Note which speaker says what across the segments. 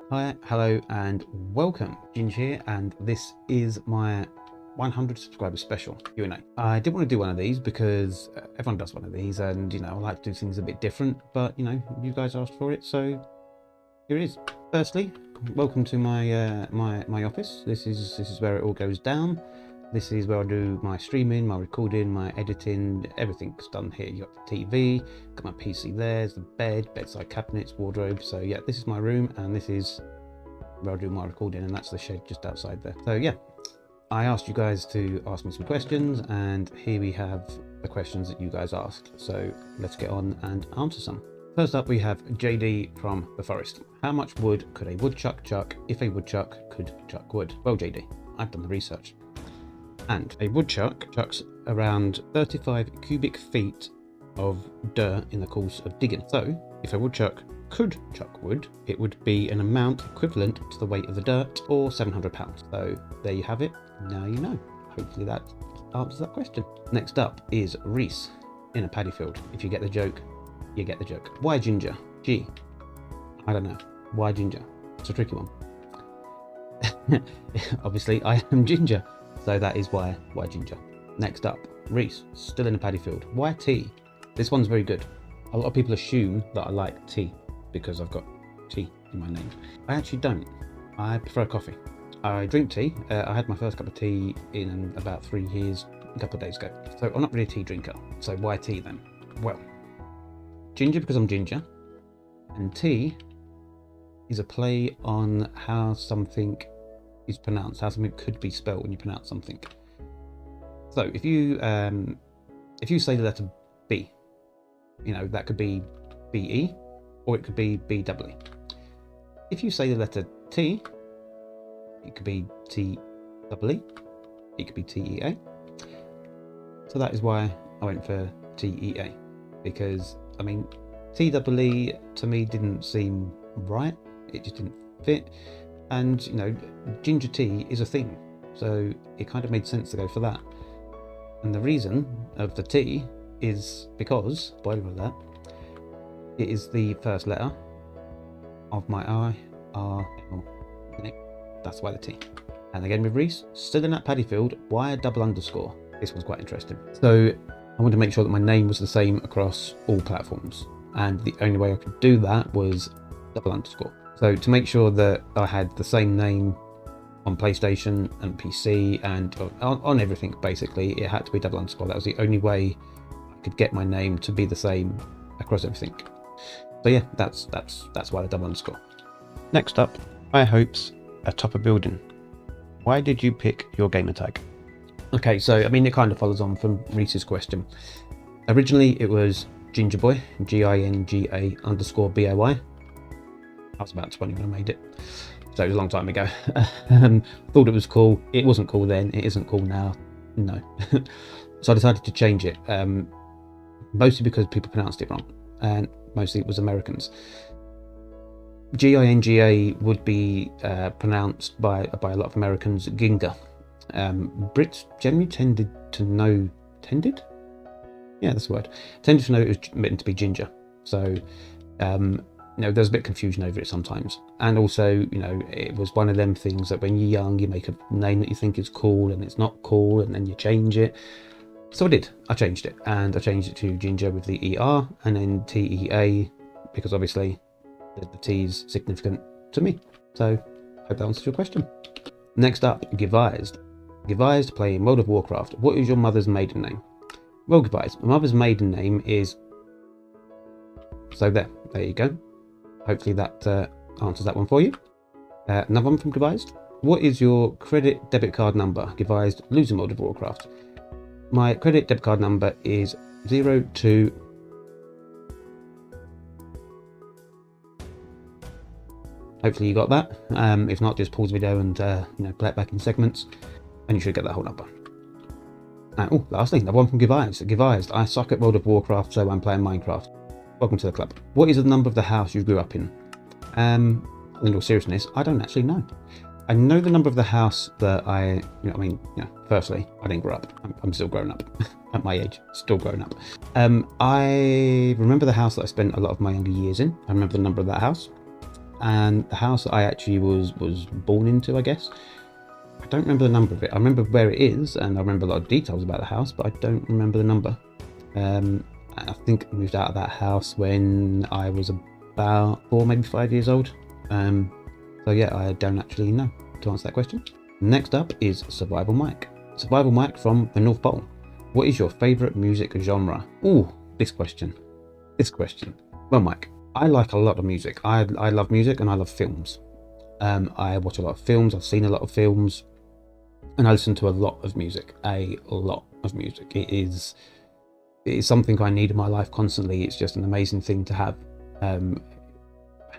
Speaker 1: Hi, hello, and welcome. Ginge here, and this is my 100 subscriber special Q&A. I did want to do one of these because everyone does one of these, and I like to do things a bit different. But you guys asked for it, so here it is. Firstly, welcome to my my office. This is where it all goes down. This is where I do my streaming, my recording, my editing. Everything's done here. You got the TV, got my PC there, there's the bed, bedside cabinets, wardrobe. So yeah, this is my room, and this is where I do my recording, and that's the shed just outside there. So yeah, I asked you guys to ask me some questions, and here we have the questions that you guys asked. So let's get on and answer some. First up, we have JD from the forest. How much wood could a woodchuck chuck if a woodchuck could chuck wood? Well, JD, I've done the research. And a woodchuck chucks around 35 cubic feet of dirt in the course of digging. So if a woodchuck could chuck wood, it would be an amount equivalent to the weight of the dirt, or 700 pounds. So there you have it. Now you know. Hopefully that answers that question. Next up is Reese in a paddy field. If you get the joke, you get the joke. Why ginger? Gee, I don't know. Why ginger? It's a tricky one. Obviously, I am ginger. So that is why ginger. Next up, Reese, still in a paddy field. Why tea? This one's very good. A lot of people assume that I like tea because I've got tea in my name. I actually don't. I prefer coffee. I drink tea. I had my first cup of tea in about 3 years, a couple of days ago. So I'm not really a tea drinker. So why tea then? Well, ginger because I'm ginger. And tea is a play on how something is pronounced, how something could be spelled when you pronounce something. So if you say the letter B, that could be BE or it could be BE. If you say the letter T, it could be TEE, it could be TEA. So that is why I went for TEA, because TEE to me didn't seem right. It just didn't fit. And ginger tea is a thing, so it kind of made sense to go for that. And the reason of the T is because, spoiler alert, it is the first letter of my IRL. That's why the T. And again with Reese, still in that paddy field, why a double underscore? This one's quite interesting. So I wanted to make sure that my name was the same across all platforms, and the only way I could do that was double underscore. So to make sure that I had the same name on PlayStation and PC and on everything, basically, it had to be double underscore. That was the only way I could get my name to be the same across everything. So yeah, that's why the double underscore. Next up, high hopes atop a building. Why did you pick your gamer tag? Okay, so it kind of follows on from Reese's question. Originally, it was Gingerboy, GINGA_BOY. I was about 20 when I made it, so it was a long time ago. Thought it was cool. It wasn't cool then. It isn't cool now. No. So I decided to change it, mostly because people pronounced it wrong, and mostly it was Americans. GINGA would be pronounced by a lot of Americans Ginga. Brits generally tended to know it was meant to be ginger. So there's a bit of confusion over it sometimes. And also, it was one of them things that when you're young, you make a name that you think is cool and it's not cool, and then you change it. So I did. I changed it, and I changed it to ginger with the ER, and then TEA, because obviously the T is significant to me. So hope that answers your question. Next up, Givised. Givised playing World of Warcraft. What is your mother's maiden name? Well, Givised, my mother's maiden name is... So there you go. Hopefully that answers that one for you. Another one from Givised. What is your credit debit card number? Givised, losing World of Warcraft. My credit debit card number is 02... Hopefully you got that. If not, just pause the video and play it back in segments, and you should get that whole number. Lastly, another one from Givised. Givised, I suck at World of Warcraft, so I'm playing Minecraft. Welcome to the club. What is the number of the house you grew up in? In all seriousness, I don't actually know. I know the number of the house that firstly, I didn't grow up. I'm still growing up. At my age, still growing up. I remember the house that I spent a lot of my younger years in. I remember the number of that house. and the house that I actually was born into, I guess. I don't remember the number of it. I remember where it is, and I remember a lot of details about the house, but I don't remember the number. I think I moved out of that house when I was about 4, maybe 5 years old. So yeah, I don't actually know to answer that question. Next up is Survival Mike. Survival Mike from the North Pole. What is your favourite music genre? Ooh, this question. Well, Mike, I like a lot of music. I love music and I love films. I watch a lot of films. I've seen a lot of films, and I listen to a lot of music. A lot of music. It is something I need in my life constantly. It's just an amazing thing to have.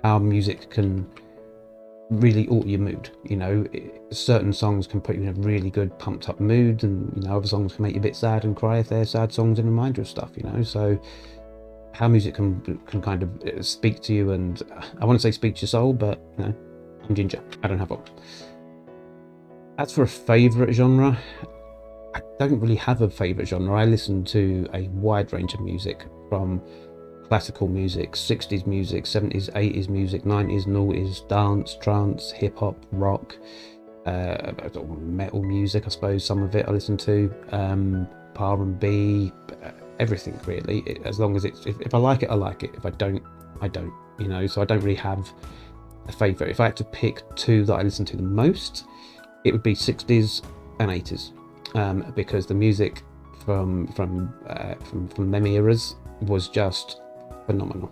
Speaker 1: How music can really alter your mood. Certain songs can put you in a really good pumped up mood, and other songs can make you a bit sad and cry if they're sad songs and remind you of stuff. So how music can kind of speak to you, and I want to say speak to your soul, but I'm Ginger. I don't have one. As for a favourite genre, I don't really have a favourite genre. I listen to a wide range of music, from classical music, 60s music, 70s, 80s music, 90s, noughties, dance, trance, hip-hop, rock, metal music, I suppose, some of it I listen to, R&B, everything really. As long as if I like it, I like it. If I don't, I don't, so I don't really have a favourite. If I had to pick two that I listen to the most, it would be 60s and 80s, because the music from them eras was just phenomenal.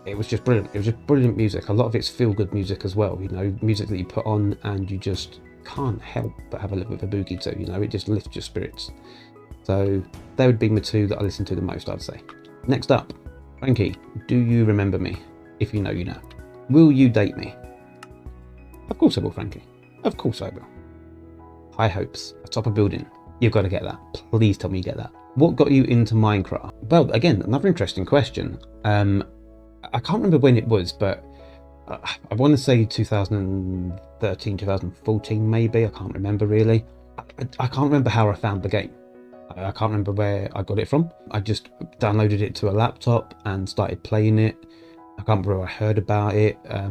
Speaker 1: It was just brilliant. It was just brilliant music. A lot of it's feel-good music as well. Music that you put on and you just can't help but have a little bit of a boogie to. It just lifts your spirits. So they would be my two that I listen to the most, I'd say. Next up, Frankie, do you remember me? If you know, you know. Will you date me? Of course I will, Frankie. Of course I will. High hopes, atop a building. You've got to get that. Please tell me you get that. What got you into Minecraft? Well, again, another interesting question. I can't remember when it was, but I want to say 2013, 2014 maybe. I can't remember really. I can't remember how I found the game. I can't remember where I got it from. I just downloaded it to a laptop and started playing it. I can't remember where I heard about it. I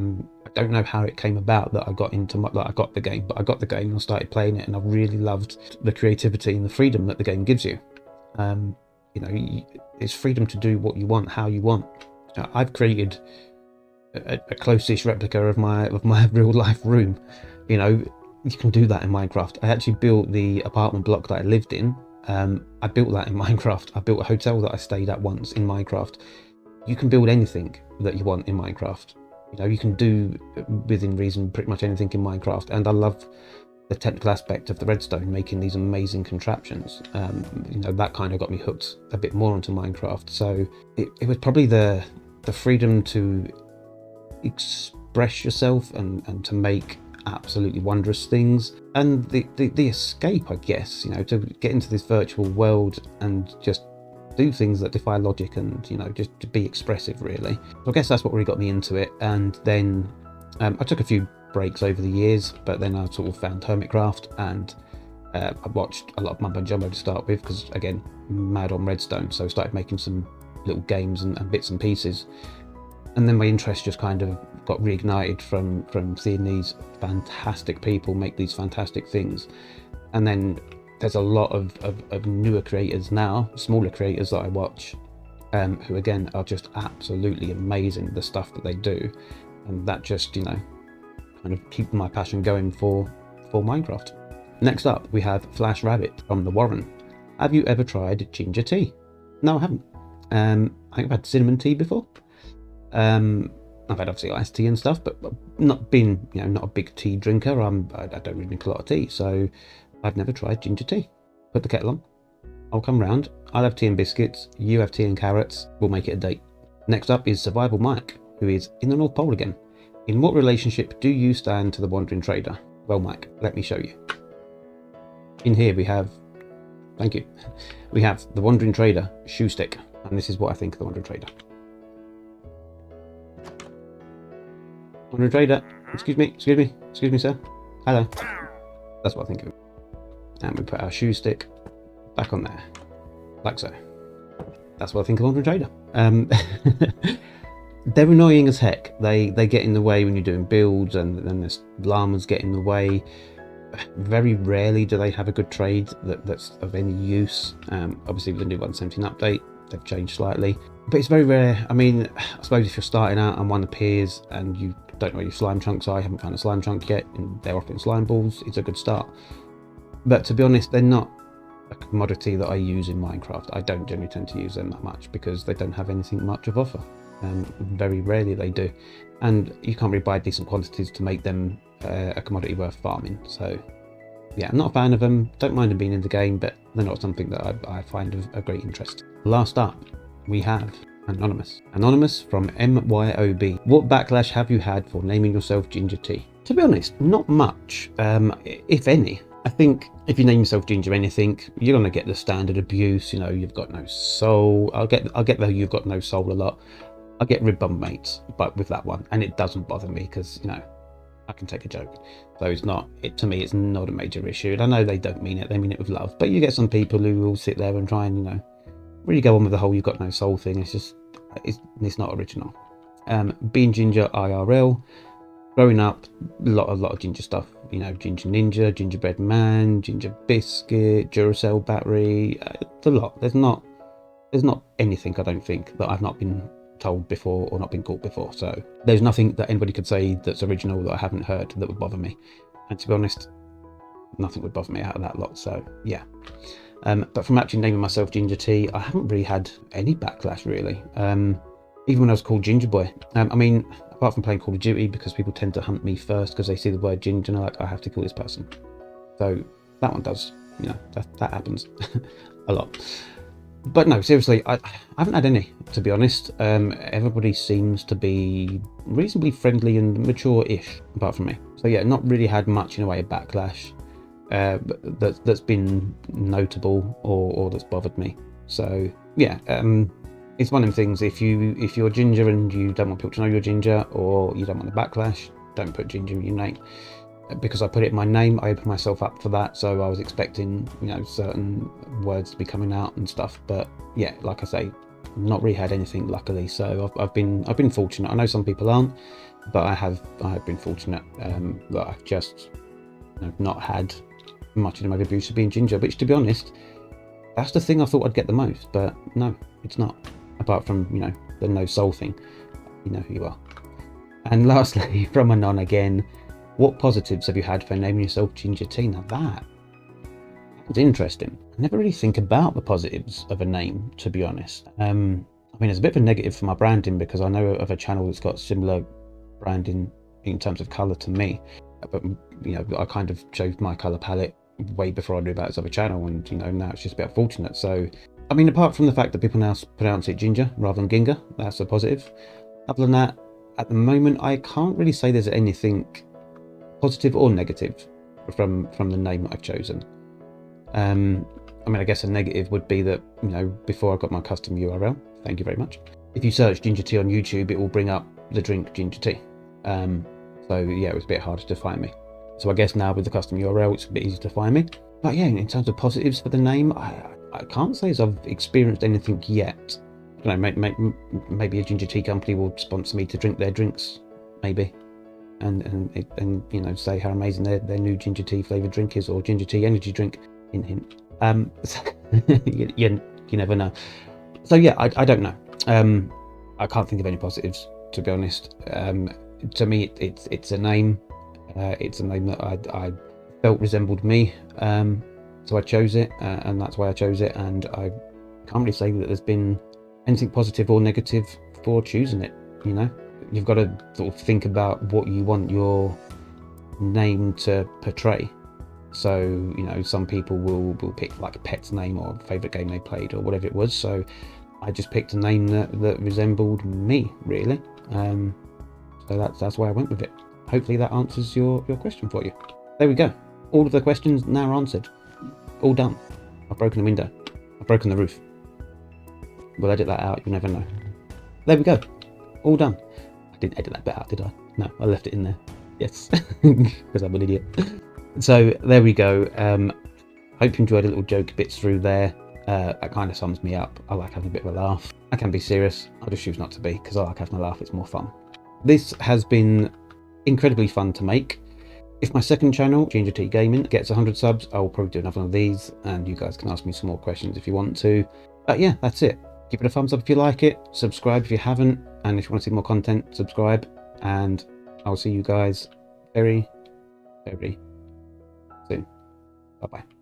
Speaker 1: don't know how it came about that I got the game, but I got the game and I started playing it, and I really loved the creativity and the freedom that the game gives you. It's freedom to do what you want, how you want. I've created a close-ish replica of my real life room. You can do that in Minecraft. I actually built the apartment block that I lived in. I built that in Minecraft. I built a hotel that I stayed at once in Minecraft. You can build anything that you want in Minecraft. You can do within reason pretty much anything in Minecraft, and I love the technical aspect of the redstone, making these amazing contraptions. That kind of got me hooked a bit more onto Minecraft. So it was probably the freedom to express yourself and to make absolutely wondrous things, and the escape, I guess, to get into this virtual world and just do things that defy logic, and just to be expressive really. So I guess that's what really got me into it. And then I took a few breaks over the years, but then I sort of found Hermitcraft, and I watched a lot of Mumbo Jumbo to start with, because again, mad on redstone, so I started making some little games and bits and pieces. And then my interest just kind of got reignited from seeing these fantastic people make these fantastic things. And then there's a lot of newer creators now, smaller creators that I watch, who again are just absolutely amazing, the stuff that they do. And that just, kind of keep my passion going for Minecraft. Next up, we have Flash Rabbit from the Warren. Have you ever tried ginger tea? No, I haven't. I think I've had cinnamon tea before. I've had obviously iced tea and stuff, but not been, not a big tea drinker. I don't really drink a lot of tea, so I've never tried ginger tea. Put the kettle on. I'll come round. I'll have tea and biscuits. You have tea and carrots. We'll make it a date. Next up is Survival Mike, who is in the North Pole again. In what relationship do you stand to the Wandering Trader? Well, Mike, let me show you. In here we have, thank you, we have the Wandering Trader shoe stick, and this is what I think of the Wandering Trader. Wandering Trader, excuse me, sir. Hello. That's what I think of him. And we put our shoe stick back on there, like so. That's what I think of Wandering Trader. they're annoying as heck. They get in the way when you're doing builds, and then there's llamas get in the way. Very rarely do they have a good trade that's of any use. Obviously with the new 117 update, they've changed slightly, but it's very rare. I mean, I suppose if you're starting out and one appears and you don't know where your slime chunks are, you haven't found a slime chunk yet, and they're offering slime balls, it's a good start. But to be honest, they're not a commodity that I use in Minecraft. I don't generally tend to use them that much because they don't have anything much of offer, and very rarely they do, and you can't really buy decent quantities to make them a commodity worth farming. So yeah, I'm not a fan of them. Don't mind them being in the game, but they're not something that I find of a great interest. Last up, we have Anonymous. Anonymous from MYOB. What backlash have you had for naming yourself Ginger Tea? To be honest, not much, if any. I think if you name yourself Ginger anything, you're gonna get the standard abuse. You know, you've got no soul. I'll get the you've got no soul a lot. I get rib bum mates, but with that one, and it doesn't bother me because, you know, I can take a joke. So it's not, to me, it's not a major issue. And I know they don't mean it, they mean it with love. But you get some people who will sit there and try and, you know, really go on with the whole you've got no soul thing. It's just, it's not original. Being Ginger IRL, growing up, a lot of Ginger stuff. You know, Ginger Ninja, Gingerbread Man, Ginger Biscuit, Duracell Battery. It's a lot. There's not anything, I don't think, that I've not been told before or not been caught before. So there's nothing that anybody could say that's original that I haven't heard that would bother me. And to be honest, nothing would bother me out of that lot. So yeah. But from actually naming myself Ginger Tea, I haven't really had any backlash really. Even when I was called Ginger Boy. I mean, apart from playing Call of Duty, because people tend to hunt me first because they see the word ginger and they're like, I have to kill this person. So that one does, you know, that happens a lot. But no, seriously, I haven't had any, to be honest. Everybody seems to be reasonably friendly and mature-ish, apart from me. So yeah, not really had much in a way of backlash that's been notable or that's bothered me. So yeah, it's one of them things. If you're ginger and you don't want people to know you're ginger, or you don't want the backlash, don't put ginger in your name. Because I put it in my name, I opened myself up for that, so I was expecting, you know, certain words to be coming out and stuff. But yeah, like I say, not really had anything, luckily. So I've been fortunate. I know some people aren't, but I have been fortunate that I've just, you know, not had much in the way of abuse of being ginger. Which, to be honest, that's the thing I thought I'd get the most, but no, it's not. Apart from, you know, the no soul thing, you know who you are. And lastly, from Anon again. What positives have you had for naming yourself Ginger Tea? Now that's interesting. I never really think about the positives of a name, to be honest. I mean, it's a bit of a negative for my branding because I know of a channel that's got similar branding in terms of colour to me. But, you know, I kind of chose my colour palette way before I knew about this other channel, and, you know, now it's just a bit unfortunate. So, I mean, apart from the fact that people now pronounce it Ginger rather than Ginga, that's a positive. Other than that, at the moment, I can't really say there's anything positive or negative from the name that I've chosen. I mean, I guess a negative would be that, you know, before I got my custom URL, thank you very much, if you search Ginger Tea on YouTube, it will bring up the drink Ginger Tea. So yeah, it was a bit harder to find me. So I guess now with the custom URL, it's a bit easier to find me. But yeah, in terms of positives for the name, I can't say as I've experienced anything yet. I don't know, maybe a ginger tea company will sponsor me to drink their drinks, maybe. And you know, say how amazing their new ginger tea flavoured drink is, or ginger tea energy drink, hint. You never know. So yeah, I don't know. I can't think of any positives, to be honest. To me, it's a name. It's a name that I felt resembled me, so I chose it, and that's why I chose it. And I can't really say that there's been anything positive or negative for choosing it. You know, you've got to sort of think about what you want your name to portray. So, you know, some people will pick like a pet's name or favourite game they played or whatever it was. So I just picked a name that resembled me, really. So that's why I went with it. Hopefully that answers your question for you. There we go. All of the questions now answered. All done. I've broken the window. I've broken the roof. We'll edit that out, you never know. There we go. All done. I didn't edit that bit out, did I? No, I left it in there. Yes, because I'm an idiot. So there we go. Hope you enjoyed a little joke bits through there. that kind of sums me up. I like having a bit of a laugh. I can be serious, I just choose not to be because I like having a laugh, it's more fun. This has been incredibly fun to make. If my second channel, Ginger Tea Gaming, gets 100 subs, I will probably do another one of these, and you guys can ask me some more questions if you want to. But yeah, that's it. Give it a thumbs up if you like it, subscribe if you haven't, and if you want to see more content, subscribe, and I'll see you guys very, very soon. Bye-bye.